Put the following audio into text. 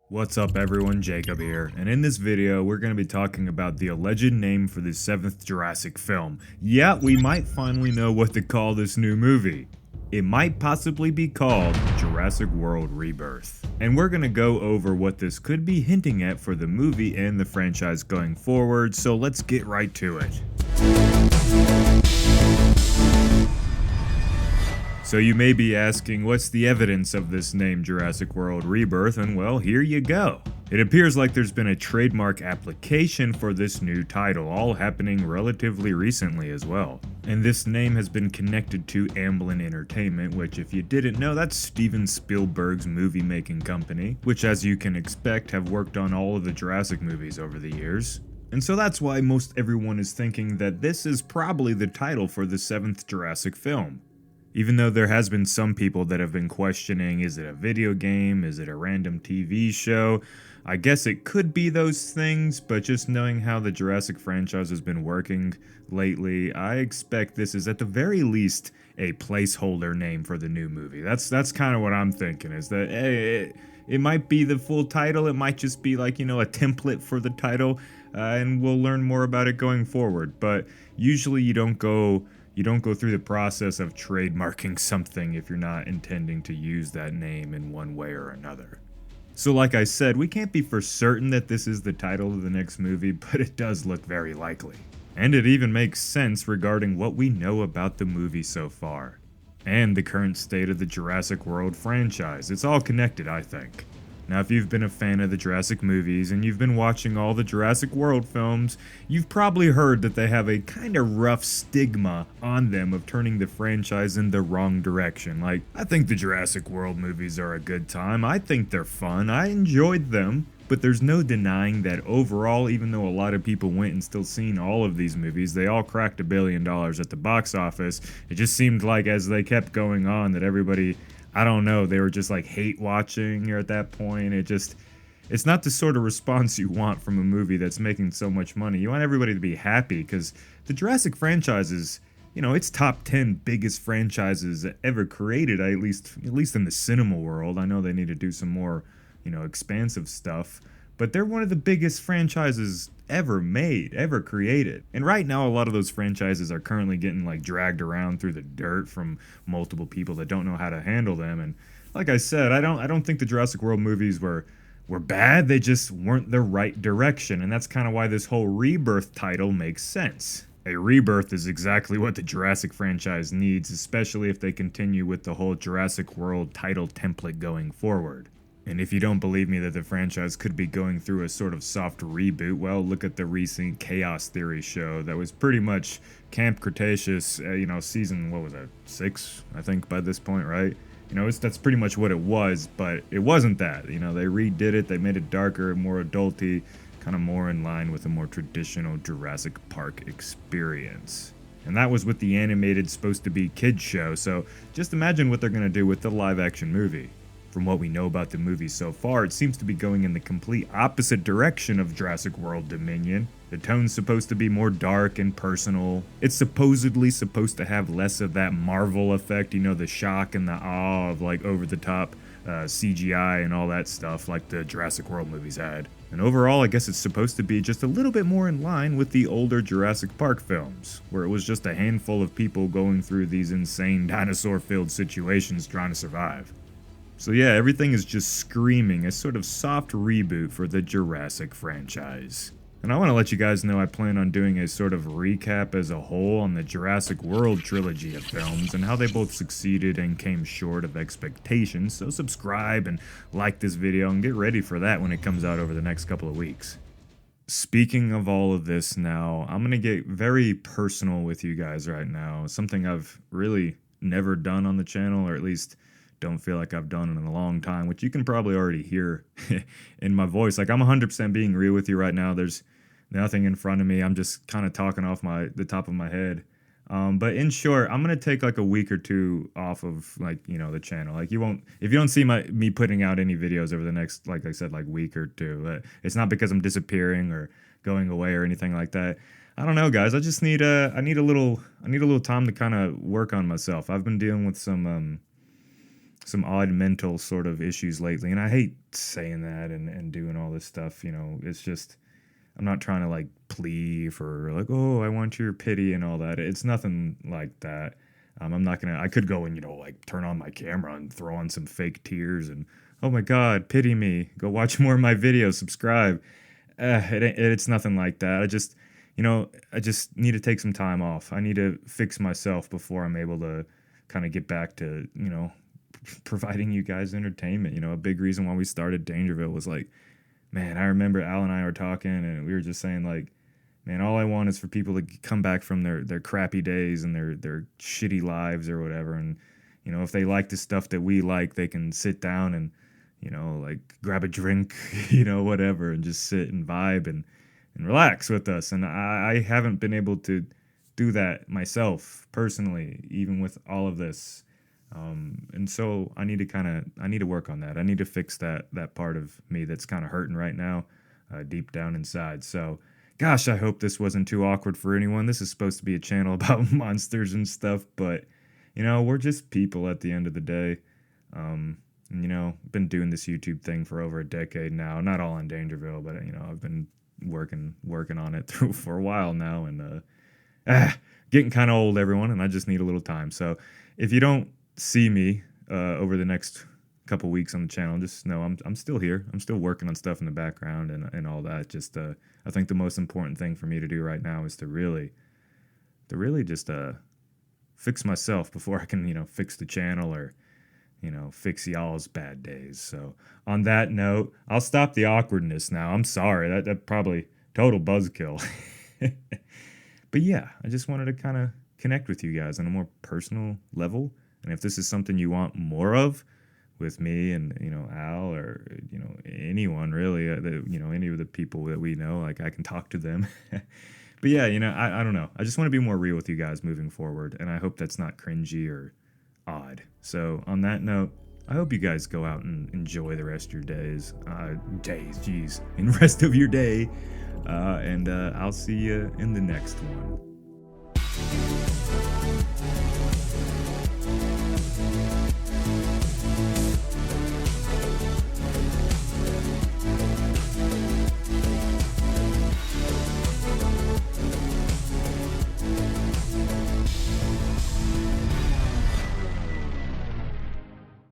What's up everyone, Jacob here, and in this video we're going to be talking about the alleged name for the 7th Jurassic film. Yeah, we might finally know what to call this new movie. It might possibly be called Jurassic World Rebirth. And we're going to go over what this could be hinting at for the movie and the franchise going forward, so let's get right to it. So you may be asking, what's the evidence of this name Jurassic World Rebirth? And well, here you go. It appears like there's been a trademark application for this new title, all happening relatively recently as well. And this name has been connected to Amblin Entertainment, which if you didn't know, that's Steven Spielberg's movie-making company, which as you can expect have worked on all of the Jurassic movies over the years. And so that's why most everyone is thinking that this is probably the title for the 7th Jurassic film. Even though there has been some people that have been questioning, is it a video game, is it a random TV show? I guess it could be those things, but just knowing how the Jurassic franchise has been working lately, I expect this is at the very least a placeholder name for the new movie. That's kind of what I'm thinking, is that hey, it might be the full title, it might just be like, a template for the title, and we'll learn more about it going forward. But usually you don't go through the process of trademarking something if you're not intending to use that name in one way or another. So like I said, we can't be for certain that this is the title of the next movie, but it does look very likely. And it even makes sense regarding what we know about the movie so far, and the current state of the Jurassic World franchise. It's all connected, I think. Now, if you've been a fan of the Jurassic movies and you've been watching all the Jurassic World films, you've probably heard that they have a kind of rough stigma on them of turning the franchise in the wrong direction. Like, I think the Jurassic World movies are a good time, I think they're fun, I enjoyed them, but there's no denying that overall, even though a lot of people went and still seen all of ththese movies, they all cracked $1 billion at the box office. It just seemed like as they kept going on that everybody, I don't know, they were just like hate watching at that point. It's not the sort of response you want from a movie that's making so much money. You want everybody to be happy because the Jurassic franchise is, it's top 10 biggest franchises ever created, at least in the cinema world. I know they need to do some more, expansive stuff, but they're one of the biggest franchises ever made, ever created. And right now, a lot of those franchises are currently getting like dragged around through the dirt from multiple people that don't know how to handle them. And like I said, I don't think the Jurassic World movies were bad, they just weren't the right direction. And that's kind of why this whole Rebirth title makes sense. A rebirth is exactly what the Jurassic franchise needs, especially if they continue with the whole Jurassic World title template going forward. And if you don't believe me that the franchise could be going through a sort of soft reboot, well, look at the recent Chaos Theory show that was pretty much Camp Cretaceous, season, what was that, 6, I think, by this point, right? That's pretty much what it was, but it wasn't that. They redid it, they made it darker, more adulty, kind of more in line with a more traditional Jurassic Park experience. And that was with the animated, supposed to be kids show, so just imagine what they're going to do with the live-action movie. From what we know about the movie so far, it seems to be going in the complete opposite direction of Jurassic World Dominion. The tone's supposed to be more dark and personal. It's supposedly supposed to have less of that Marvel effect, the shock and the awe of like over-the-top CGI and all that stuff like the Jurassic World movies had. And overall, I guess it's supposed to be just a little bit more in line with the older Jurassic Park films, where it was just a handful of people going through these insane dinosaur-filled situations trying to survive. So yeah, everything is just screaming a sort of soft reboot for the Jurassic franchise. And I want to let you guys know I plan on doing a sort of recap as a whole on the Jurassic World trilogy of films and how they both succeeded and came short of expectations, so subscribe and like this video and get ready for that when it comes out over the next couple of weeks. Speaking of all of this now, I'm going to get very personal with you guys right now, something I've really never done on the channel, or at least don't feel like I've done it in a long time, which you can probably already hear in my voice. Like, I'm 100% being real with you right now. There's nothing in front of me. I'm just kind of talking off the top of my head. But in short, I'm going to take like a week or two off of the channel. Like, if you don't see me putting out any videos over the next, like I said, like week or two, it's not because I'm disappearing or going away or anything like that. I don't know, guys. I just need I need a little time to kind of work on myself. I've been dealing with some some odd mental sort of issues lately, and I hate saying that and doing all this stuff. It's just I'm not trying to like plea for like, oh, I want your pity and all that. It's nothing like that. I'm not gonna. I could go and like turn on my camera and throw on some fake tears and oh my God, pity me. Go watch more of my videos. Subscribe. It's nothing like that. I just need to take some time off. I need to fix myself before I'm able to kind of get back to providing you guys entertainment. A big reason why we started Dangerville was like, man, I remember Al and I were talking and we were just saying like, man, all I want is for people to come back from their crappy days and their shitty lives or whatever. And, if they like the stuff that we like, they can sit down and, like grab a drink, whatever, and just sit and vibe and relax with us. And I haven't been able to do that myself personally, even with all of this. And so I need to work on that. I need to fix that part of me that's kind of hurting right now, deep down inside. So, gosh, I hope this wasn't too awkward for anyone. This is supposed to be a channel about monsters and stuff, but we're just people at the end of the day. Been doing this YouTube thing for over a decade now. Not all on Dangerville, but I've been working on it for a while now, and getting kind of old, everyone, and I just need a little time. So if you don't see me over the next couple weeks on the channel, just know I'm still here. I'm still working on stuff in the background and all that. Just I think the most important thing for me to do right now is to really just fix myself before I can fix the channel or fix y'all's bad days. So on that note, I'll stop the awkwardness now. I'm sorry, that probably total buzzkill. But yeah, I just wanted to kind of connect with you guys on a more personal level. And if this is something you want more of with me and Al or anyone really, any of the people that we know, like I can talk to them. But yeah, I don't know. I just want to be more real with you guys moving forward, and I hope that's not cringy or odd. So on that note, I hope you guys go out and enjoy the rest of your days, in the rest of your day, and I'll see you in the next one.